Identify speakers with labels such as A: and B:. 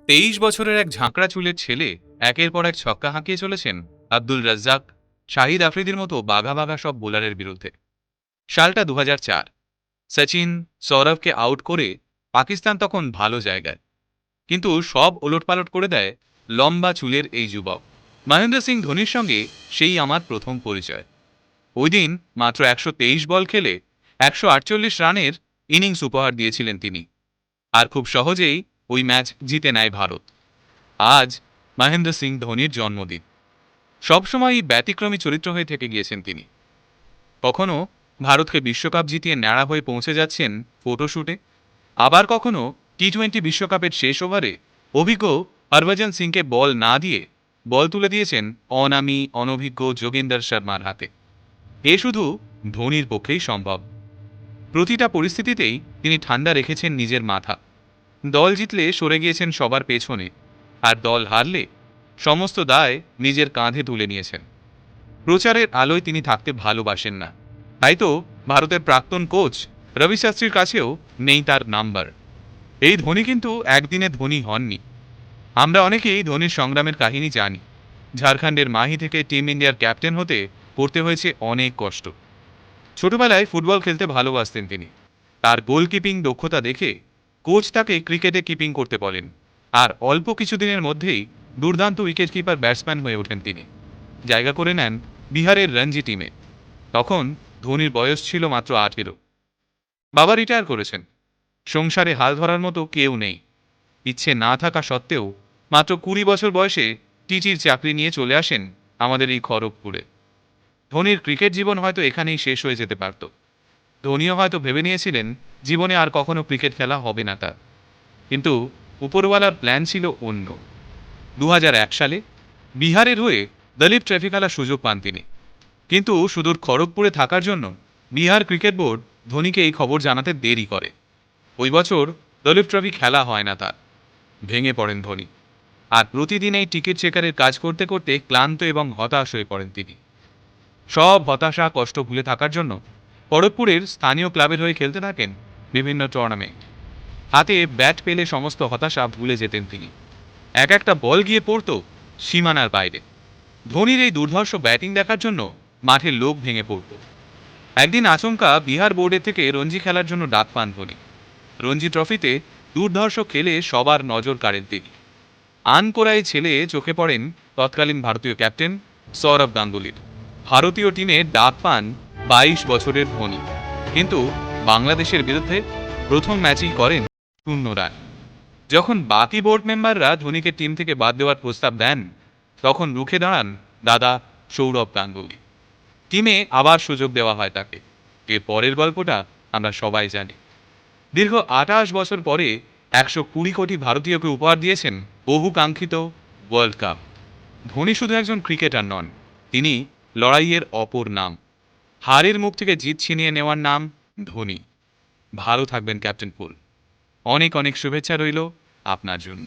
A: 23 বছরের এক ঝাঁকড়া চুলের ছেলে একের পর এক ছক্কা হাঁকিয়ে চলেছেন আব্দুল রাজ্জাক, শাহিদ আফ্রিদির মতো বাঘা বাঘা সব বোলারের বিরুদ্ধে। সালটা 2004। সচিন, সৌরভকে আউট করে পাকিস্তান তখন ভালো জায়গায়, কিন্তু সব ওলটপালট করে দেয় লম্বা চুলের এই যুবক। মহেন্দ্র সিং ধোনির সঙ্গে সেই আমার প্রথম পরিচয়। ওই দিন মাত্র 123 বল খেলে 148 রানের ইনিংস উপহার দিয়েছিলেন তিনি, আর খুব সহজেই ওই ম্যাচ জিতে নেয় ভারত। আজ মহেন্দ্র সিং ধোনির জন্মদিন। সবসময়ই ব্যতিক্রমী চরিত্র হয়ে থেকে গিয়েছেন তিনি। কখনো ভারতকে বিশ্বকাপ জিতিয়ে ন্যাড়া হয়ে পৌঁছে যাচ্ছেন ফটোশুটে, আবার কখনো টি-20 বিশ্বকাপের শেষ ওভারে অভিজ্ঞ হরভজন সিংকে বল না দিয়ে বল তুলে দিয়েছেন অনামী অনভিজ্ঞ যোগেন্দর শর্মার হাতে। এ শুধু ধোনির পক্ষেই সম্ভব। প্রতিটা পরিস্থিতিতেই তিনি ঠান্ডা রেখেছেন নিজের মাথা। দল জিতলে সরে গিয়েছেন সবার পেছনে, আর দল হারলে সমস্ত দায় নিজের কাঁধে তুলে নিয়েছেন। প্রচারের আলোয় তিনি থাকতে ভালোবাসেন না, তাই তো ভারতের প্রাক্তন কোচ রবি শাস্ত্রীর কাছেও নেই তার নাম্বার। এই ধোনি কিন্তু একদিনে ধোনি হননি। আমরা অনেকেই ধোনির সংগ্রামের কাহিনী জানি। ঝাড়খণ্ডের মাহি থেকে টিম ইন্ডিয়ার ক্যাপ্টেন হতে করতে হয়েছে অনেক কষ্ট। ছোটবেলায় ফুটবল খেলতে ভালোবাসতেন তিনি। তার গোলকিপিং দক্ষতা দেখে কোচ তাকে ক্রিকেটে কিপিং করতে বলেন, আর অল্প কিছুদিনের মধ্যেই দুর্দান্ত উইকেট কিপার ব্যাটসম্যান হয়ে ওঠেন তিনি। জায়গা করে নেন বিহারের রঞ্জি টিমে। তখন ধোনির বয়স ছিল মাত্র 18। বাবা রিটায়ার করেছেন, সংসারে হাল ধরার মতো কেউ নেই। ইচ্ছে না থাকা সত্ত্বেও মাত্র 20 বছর বয়সে টিচির চাকরি নিয়ে চলে আসেন আমাদের এই খড়গপুরে। ধোনির ক্রিকেট জীবন হয়তো এখানেই শেষ হয়ে যেতে পারত। ধোনিও হয়তো ভেবে নিয়েছিলেন জীবনে আর কখনো ক্রিকেট খেলা হবে না তার। কিন্তু উপরওয়ালার প্ল্যান ছিল অন্য। 2001 সালে বিহারের হয়ে দলীপ ট্রফি খেলার সুযোগ পান তিনি, কিন্তু সুদূর খড়গপুরে থাকার জন্য বিহার ক্রিকেট বোর্ড ধোনিকে এই খবর জানাতে দেরি করে। ওই বছর দলীপ ট্রফি খেলা হয় না তার। ভেঙে পড়েন ধোনি, আর প্রতিদিন এই টিকিট চেকারের কাজ করতে করতে ক্লান্ত এবং হতাশ হয়ে পড়েন তিনি। সব হতাশা কষ্ট ভুলে থাকার জন্য খড়গপুরের স্থানীয় ক্লাবের হয়ে খেলতে থাকেন বিভিন্ন টুর্নামেন্ট। হাতে ব্যাট পেলে সমস্ত হতাশা ভুলে যেতেন তিনি। এক একটা বল গিয়ে পড়তো সীমানার বাইরে। ধোনির এই দুর্ধর্ষ ব্যাটিং দেখার জন্য মাঠের লোক ভেঙে পড়ত। একদিন আচমকা বিহার বোর্ডের থেকে রঞ্জি খেলার জন্য ডাক পান ধোনি। রঞ্জি ট্রফিতে দুর্ধর্ষ খেলে সবার নজর কাড়েন তিনি। আনকোরাই ছেলে চোখে পড়েন তৎকালীন ভারতীয় ক্যাপ্টেন সৌরভ গাঙ্গুলির। ভারতীয় টিমে ডাক পান 22 বছরের ধোনি, কিন্তু বাংলাদেশের বিরুদ্ধে প্রথম ম্যাচই করেন 0 রান। যখন বাকি বোর্ড মেম্বাররা ধোনিকে টিম থেকে বাদ দেওয়ার প্রস্তাব দেন, তখন রুখে দাঁড়ান দাদা সৌরভ গাঙ্গুলি। টিমে আবার সুযোগ দেওয়া হয় তাকে। এর পরের গল্পটা আমরা সবাই জানি। দীর্ঘ 28 বছর পরে 120 কোটি ভারতীয়কে উপহার দিয়েছেন বহু কাঙ্ক্ষিত ওয়ার্ল্ড কাপ। ধোনি শুধু একজন ক্রিকেটার নন, তিনি লড়াইয়ের অপর নাম। হারের মুখ থেকে জিত ছিনিয়ে নেওয়ার নাম ধোনি। ভালো থাকবেন ক্যাপ্টেন কুল। অনেক অনেক শুভেচ্ছা রইল আপনার জন্য।